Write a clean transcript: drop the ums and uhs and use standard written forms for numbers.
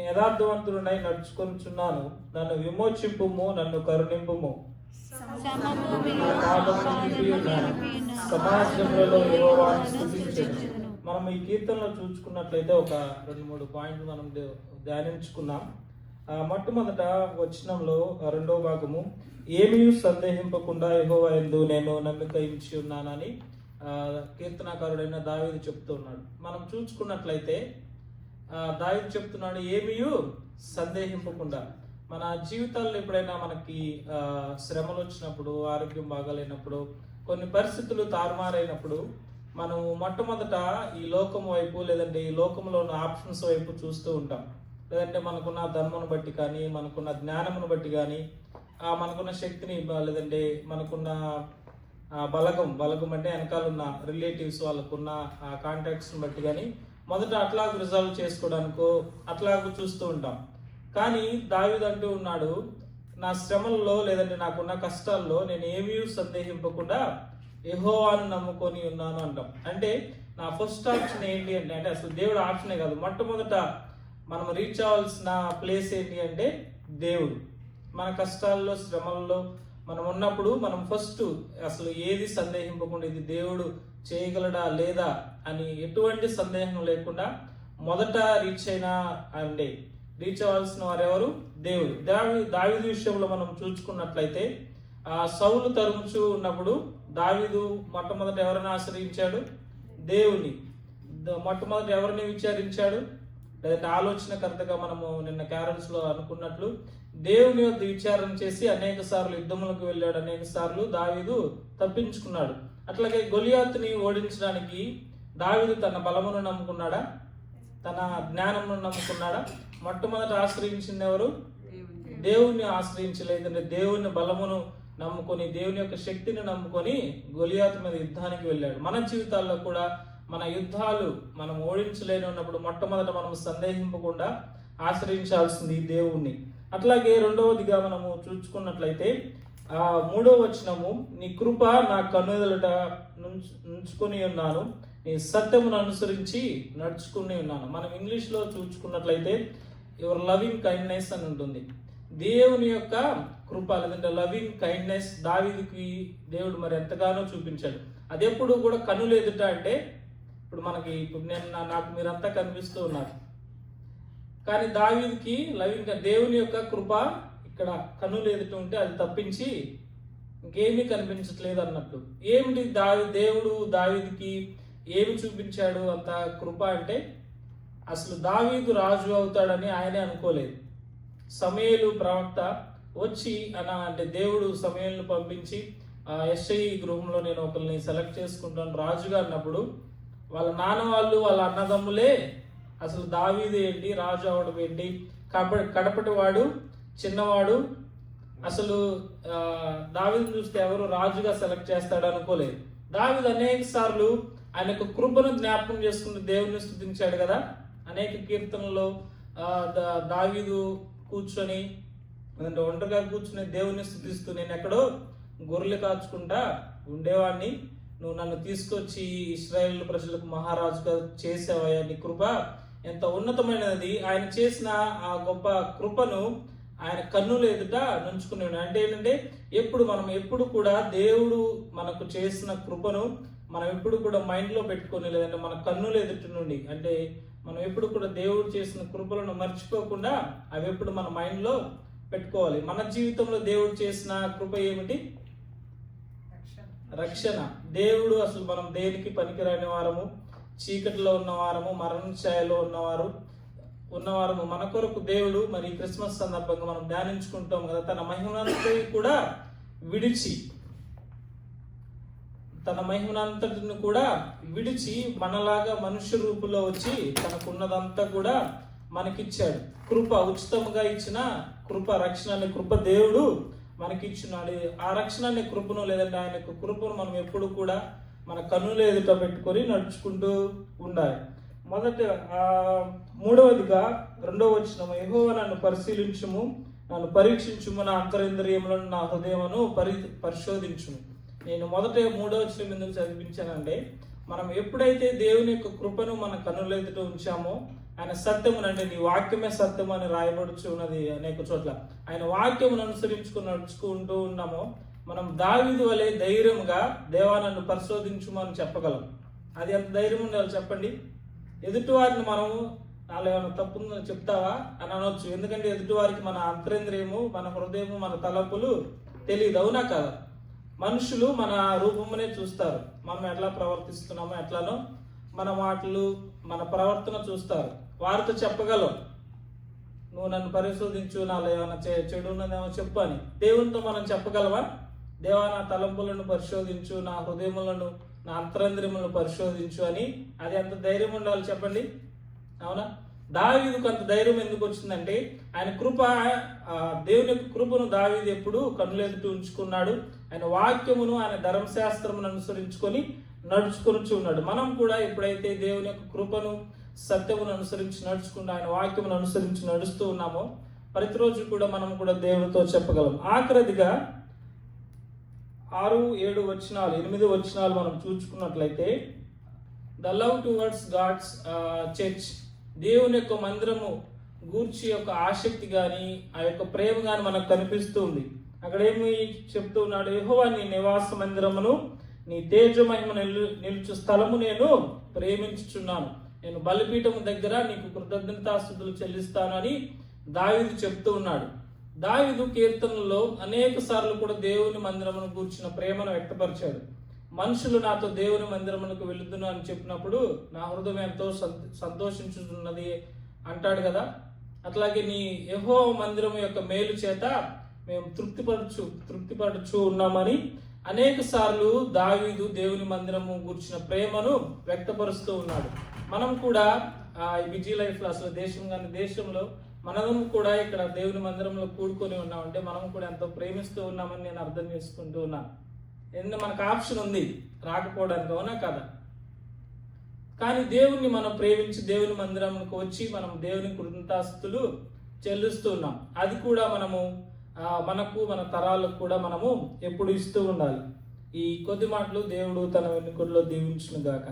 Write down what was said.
యథార్థవంతుడనై నడుచుకొనుచున్నాను. నన్ను విమోచింపుము, నన్ను కరుణింపుము. సమాజంలో యెహోవాను స్తుతించును. మనం ఈ కీర్తనలో చూసుకున్నట్లయితే ఒక 2-3 పాయింట్లు మనం ధ్యానించుకున్నాం. మొట్టమొదట వచనంలో రెండవ భాగము, ఏమీ సందేహింపకుండా యెహోవా యందు నేను నమ్మిక ఉంచి ఉన్నానని కీర్తనాకారుడైన దావీదు చెప్తూ ఉన్నాడు. మనం చూసుకున్నట్లయితే దావీదు చెప్తున్నాడు, ఏమీ సందేహింపకుండా. మన జీవితాల్లో ఎప్పుడైనా మనకి శ్రమలు వచ్చినప్పుడు, ఆరోగ్యం బాగాలేనప్పుడు, కొన్ని పరిస్థితులు తారుమారైనప్పుడు మనం మొట్టమొదట ఈ లోకం వైపు, లేదంటే ఈ లోకంలో ఉన్న ఆప్షన్స్ వైపు చూస్తూ ఉంటాం. లేదంటే మనకున్న ధర్మను బట్టి కానీ, మనకున్న జ్ఞానమును బట్టి కానీ, మనకున్న శక్తిని, లేదంటే మనకున్న బలగం అంటే వెనకాలన్న రిలేటివ్స్ వాళ్ళకున్న కాంటాక్ట్స్ని బట్టి కానీ మొదట అట్లాగ రిజాల్వ్ చేసుకోవడానికో అట్లాగ చూస్తూ ఉంటాం. కానీ దావీదు అంటూ ఉన్నాడు, నా శ్రమల్లో లేదంటే నాకున్న కష్టాల్లో నేను ఏమీ సందేహింపకుండా యెహోవాను నమ్ముకొని ఉన్నాను అంటాం. అంటే నా ఫస్ట్ ఆప్షన్ ఏంటి అంటే అసలు దేవుడు ఆప్షనే కాదు, మొట్టమొదట మనం రీచ్ అవ్వాల్సిన ప్లేస్ ఏంటి అంటే దేవుడు. మన కష్టాల్లో, శ్రమల్లో మనం ఉన్నప్పుడు మనం ఫస్ట్ అసలు ఏది సందేహింపకుండా ఇది దేవుడు చేయగలడా లేదా అని ఎటువంటి సందేహం లేకుండా మొదట రీచ్ అవ్వాల్సిన వారెవరు? దేవుడు. దావీదు విషయంలో మనం చూసుకున్నట్లయితే సౌలు తరుముచు ఉన్నప్పుడు దావీదు మొట్టమొదట ఎవరిని ఆశ్రయించాడు? దేవుని. మొట్టమొదట ఎవరిని విచారించాడు? లేదంటే ఆలోచనకర్తగా మనము నిన్న క్యారల్స్ లో అనుకున్నట్లు దేవుని యొద్ద విచారణ చేసి అనేక సార్లు యుద్ధములకు వెళ్ళాడు, అనేక సార్లు దావీదు తప్పించుకున్నాడు. అట్లాగే గొలియాతుని ఓడించడానికి దావీదు తన బలమును నమ్ముకున్నాడా? తన జ్ఞానమును నమ్ముకున్నాడా? మొట్టమొదట ఆశ్రయించింది ఎవరు? దేవుణ్ణి ఆశ్రయించలేదంటే దేవుని బలమును నమ్ముకొని, దేవుని యొక్క శక్తిని నమ్ముకొని గొలియాతు మీద యుద్ధానికి వెళ్ళాడు. మన జీవితాల్లో కూడా మన యుద్ధాలు మనం ఓడించలేని ఉన్నప్పుడు మొట్టమొదట మనం సందేహింపకుండా ఆశ్రయించాల్సింది దేవుణ్ణి. అట్లాగే రెండవదిగా మనము చూసుకున్నట్లయితే 3వ వచనము, నీ కృప నా కన్నుదలట నుంచుకొని ఉన్నాను, నీ సత్యమును అనుసరించి నడుచుకుని ఉన్నాను. మనం ఇంగ్లీష్లో చూసుకున్నట్లయితే యువర్ లవింగ్ కైండ్నెస్ అని ఉంటుంది. దేవుని యొక్క కృప లేదంటే లవింగ్ కైండ్నెస్ దావీదుకి దేవుడు మరి ఎంతగానో చూపించాడు. అది ఎప్పుడు కూడా కన్నులు ఎదుట అంటే ఇప్పుడు నాకు మీరంతా కనిపిస్తూ ఉన్నారు, కానీ దావీదుకి దేవుని యొక్క కృప ఇక్కడ కన్నులు ఎదుట ఉంటే అది తప్పించి ఇంకేమీ కనిపించట్లేదు అన్నట్లు. ఏమిటి దేవుడు దావీదుకి ఏమి చూపించాడు అంత కృప అంటే అసలు దావీదు రాజు అవుతాడని ఆయనే అనుకోలేదు. సమూయేలు ప్రవక్త వచ్చి అంటే దేవుడు సమూయేలును పంపించి యెష్షయి గృహంలో నేను ఒకరిని సెలెక్ట్ చేసుకుంటాను రాజుగా అన్నప్పుడు వాళ్ళ నాన్న వాళ్ళు, వాళ్ళ అన్నదమ్ములే అసలు దావీదు ఏంటి, రాజు అవడం ఏంటి, కడపటి వాడు, చిన్నవాడు, అసలు దావీదు చూస్తే ఎవరు రాజుగా సెలెక్ట్ చేస్తాడు అనుకోలేదు. దావీదు అనేక సార్లు ఆయన యొక్క కృపను జ్ఞాపకం చేసుకుంటూ దేవుని స్తుతించాడు కదా. అనేక కీర్తనలో దావీదు కూర్చొని ఒంటరిగా కూర్చుని దేవుని స్తుతిస్తూ, నేను ఎక్కడో గొర్రెలు కాచుకుంటా ఉండేవాడిని, నువ్వు నన్ను తీసుకొచ్చి ఇశ్రాయేలు ప్రజలకు మహారాజుగా చేసావయ్యా, నీ కృప ఎంత ఉన్నతమైనది. ఆయన చేసిన ఆ గొప్ప కృపను ఆయన కన్నుల ఎదుట నుంచుకునేవాడు. అంటే ఏంటంటే మనం ఎప్పుడు కూడా దేవుడు మనకు చేసిన కృపను మనం ఎప్పుడు కూడా మైండ్లో పెట్టుకొని, లేదంటే మన కన్నుల ఎదుటి నుండి, అంటే మనం ఎప్పుడు కూడా దేవుడు చేసిన కృపలను మర్చిపోకుండా అవి ఎప్పుడు మన మైండ్లో పెట్టుకోవాలి. మన జీవితంలో దేవుడు చేసిన కృప ఏమిటి? రక్షణ. దేవుడు అసలు మనం దేనికి పనికిరాని వారము, చీకటిలో ఉన్నవారము, మరణఛాయలో ఉన్నవారము మన కొరకు దేవుడు మరి క్రిస్మస్ సందర్భంగా మనం ధ్యానించుకుంటాం కదా, తన మహిమనంతటిని కూడా విడిచి, తన మహిమనంతటిని కూడా విడిచి మనలాగా మనుష్య రూపంలో వచ్చి తనకున్నదంతా కూడా మనకిచ్చాడు. కృప ఉచితంగా ఇచ్చిన కృప, రక్షణ అనే కృప దేవుడు మనకిచ్చినాడు. ఆ రక్షణ అనే కృపను లేదంటే ఆయన యొక్క కృపను మనం ఎప్పుడు కూడా మన కన్నుల ఎదుట పెట్టుకొని నడుచుకుంటూ ఉండాలి. మూడవదిగా 2వ వచనం, యెహోవా నన్ను పరిశీలించుము, నన్ను పరీక్షించుము, నా అంతరింద్రియములను నా హృదయమును పరిశోధించుము. నేను 3వ వచనం ఎందుకు చదివించానంటే మనం ఎప్పుడైతే దేవుని యొక్క కృపను మన కన్నుల ఎదుట ఉంచామో, ఆయన సత్యమును, అంటే నీ వాక్యమే సత్యం అని రాయబడుచు ఉన్నది అనేక చోట్ల, ఆయన వాక్యమును నడుచుకుంటూ ఉన్నామో, మనం దావీదు వలె ధైర్యంగా దేవా నన్ను పరిశోధించుమని చెప్పగలం. అది ఎంత ధైర్యం ఉండాలి చెప్పండి. ఎదుటివారిని మనము నాలో ఏమైనా తప్పుందని చెప్తావా అని అనొచ్చు. ఎందుకంటే ఎదుటివారికి మన అంతరేంద్రియము, మన హృదయము, మన తలపులు తెలియదు. అవునా కాదా? మనుషులు మన రూపమునే చూస్తారు. మనం ఎట్లా ప్రవర్తిస్తున్నామో, ఎట్లానో మన మాటలు, మన ప్రవర్తన చూస్తారు. వారితో చెప్పగలం, నువ్వు నన్ను పరిశోధించు, నాలో ఏమైనా చెడు ఉన్నదేమో చెప్పు అని. దేవునితో మనం చెప్పగలవా? దేవా నా తలంపులను పరిశోధించు, నా హృదయములను, నా అంతరంద్రియములను పరిశోధించు అని. అది ఎంత ధైర్యం ఉండాలి చెప్పండి. అవునా? దావీదుకు అంత ధైర్యం ఎందుకు వచ్చిందంటే ఆయన కృప, దేవుని యొక్క కృపను దావీదు ఎప్పుడు కన్నులెదుట ఉంచుకున్నాడు. ఆయన వాక్యమును, ఆయన ధర్మశాస్త్రమును అనుసరించుకొని నడుచుకొని ఉన్నాడు. మనం కూడా ఎప్పుడైతే దేవుని యొక్క కృపను, సత్యమును అనుసరించి నడుచుకుంటూ, ఆయన వాక్యమును అనుసరించి నడుస్తూ ఉన్నామో, ప్రతిరోజు కూడా మనం కూడా దేవునితో చెప్పగలం. ఆఖరిదిగా 6, 7 వచనాలు, 8 వచనాలు మనం చూసుకున్నట్లయితే, the love towards God's church, దేవుని యొక్క మందిరము గూర్చి యొక్క ఆసక్తి కానీ, ఆ యొక్క ప్రేమ కానీ మనకు కనిపిస్తూ ఉంది. అక్కడ ఏమి చెప్తూ ఉన్నాడు? యెహోవా నీ నివాస మందిరమును, నీ తేజమహిమ నిలుచు స్థలము నేను ప్రేమించుచున్నాను. నేను బలిపీఠము దగ్గర నీకు కృతజ్ఞతాస్తుతులు చెల్లిస్తాను అని దావీదు చెప్తూ ఉన్నాడు. దావీదు కీర్తనలో అనేక సార్లు కూడా దేవుని మందిరమును గూర్చిన ప్రేమను వ్యక్తపరిచాడు. మనుషులు నాతో దేవుని మందిరమునకు వెళుతున్నా అని చెప్పినప్పుడు నా హృదయం ఎంతో సంతోషించుతున్నది అంటాడు కదా. అట్లాగే నీ యెహోవా మందిరం యొక్క మేలు చేత మేము తృప్తిపరచు ఉన్నామని అనేక సార్లు దావీదు దేవుని మందిరము గూర్చిన ప్రేమను వ్యక్తపరుస్తూ ఉన్నాడు. మనం కూడా ఈ బిజీ లైఫ్ లో, అసలు దేశంలో మనం కూడా ఇక్కడ దేవుని మందిరంలో కూడుకొని ఉన్నామంటే మనం కూడా ఎంతో ప్రేమిస్తూ ఉన్నామని నేను అర్థం చేసుకుంటూ ఉన్నాను. ఎందుకంటే మనకు ఆప్షన్ ఉంది రాకపోవడానికి, అవునా కదా? కానీ దేవుణ్ణి మనం ప్రేమించి దేవుని మందిరంకు వచ్చి మనం దేవుని కృతజ్ఞతాస్తుతులు చెల్లిస్తూ ఉన్నాం. అది కూడా మనము మనకు, మన తరాలకు కూడా మనము ఎప్పుడు ఇస్తూ ఉండాలి. ఈ కొద్ది మాటలు దేవుడు తన వెన్నుకల్లో దీవించును గాక.